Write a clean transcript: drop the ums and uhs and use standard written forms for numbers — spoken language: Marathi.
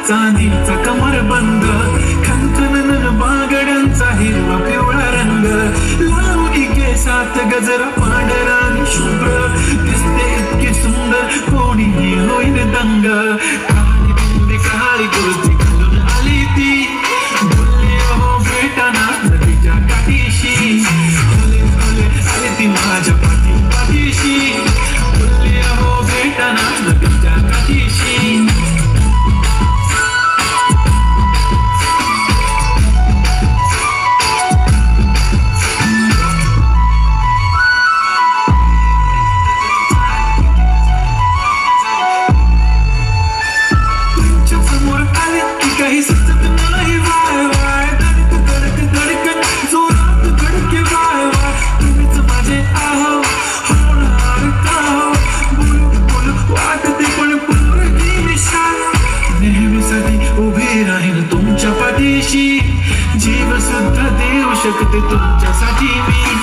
चांदीचा कमरबंद, खनखनन बागड्यांचा हिरवा पिवळा रंग, लावणी केसात गजरा पांढरा आणि शुभ्र, दिसते इतकी सुंदर कोणीही होईल दंग. काळी बिंदी काळी कुर्ती घालून आली ती, बोलली अहो भेटाना नदीच्या काठीशी, ओले ओले आली ती माझ्या पाठीशी, बोलली अहो भेटाना नदीच्या काठीशी. काही सुचत नाही वाय वाय, धडक धडक जोरात धडके वाय वाय, तुम्हीच माझे आहो होणार का हो, बोलू बोलू वाटते पण पोरगी विशाल, नेहमीसाठी उभी राहील तुमच्या पाठीशी, जीव सुद्धा देऊ शकते तुमच्यासाठी मी.